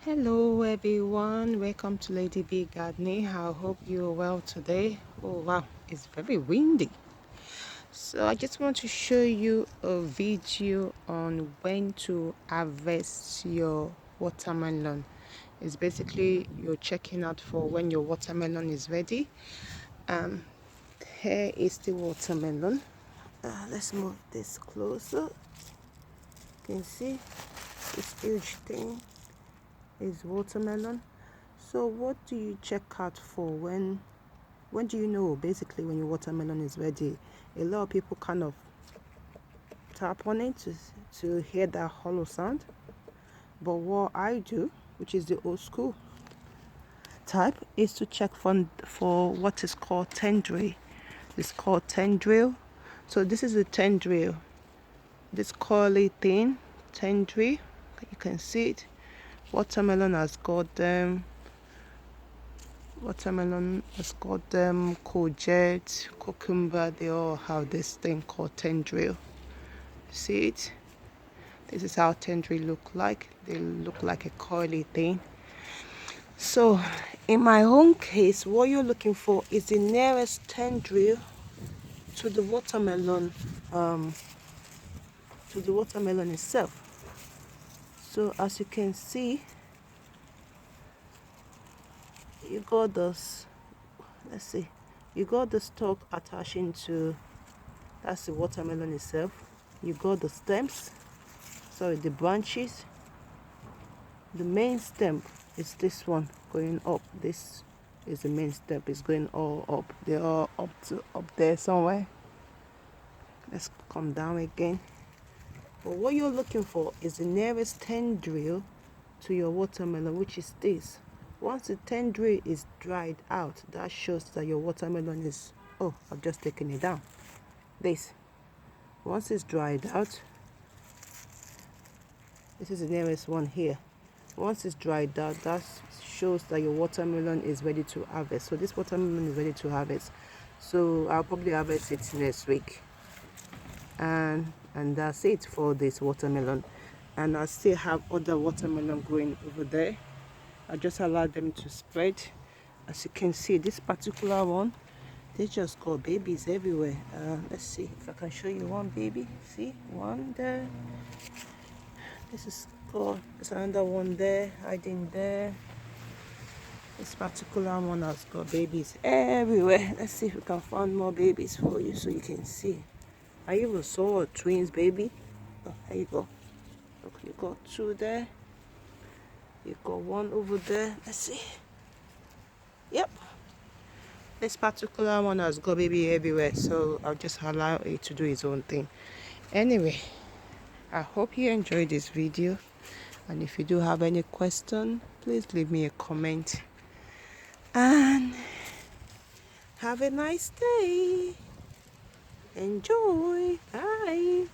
Hello everyone, welcome to Lady B Gardening. I hope you're well today. Oh wow, it's very windy. So I just want to show you a video on when to harvest your watermelon. It's basically you're checking out for when your watermelon is ready. Here is the watermelon. Let's move this closer. You can see this huge thing is watermelon. So what do you check out for when do you know basically when your watermelon is ready? A lot of people kind of tap on it to hear that hollow sound, but what I do, which is the old school type, is to check for what is called tendril. It's called tendril. So this is a tendril, this curly thin tendril. You can see it. Watermelon has got them courgette, cucumber. They all have this thing called tendril. See it? This is how tendril look like. They look like a curly thing. So in my own case, what you're looking for is the nearest tendril to the watermelon itself. So as you can see, you got this, let's see, you got the stalk attaching to, that's the watermelon itself. You got the stems, sorry, the branches. The main stem is this one going up. This is the main stem. It's going all up. They're all up there somewhere. Let's come down again. But what you're looking for is the nearest tendril to your watermelon, which is this. Once the tendril is dried out, that shows that your watermelon is, oh, I've just taken it down. This. Once it's dried out, this is the nearest one here. Once it's dried out, that shows that your watermelon is ready to harvest. So this watermelon is ready to harvest. So I'll probably harvest it next week. And that's it for this watermelon. And I still have other watermelon growing over there. I just allowed them to spread. As you can see, this particular one, they just got babies everywhere. Let's see if I can show you one baby. See, one there. This is cool. There's another one there, hiding there. This particular one has got babies everywhere. Let's see if we can find more babies for you so you can see. I even saw a twins baby. Oh, there you go. Look, you got two there. You got one over there. Let's see. Yep. This particular one has got baby everywhere, so I'll just allow it to do its own thing. Anyway, I hope you enjoyed this video, and if you do have any question, please leave me a comment, and have a nice day. Enjoy. Bye.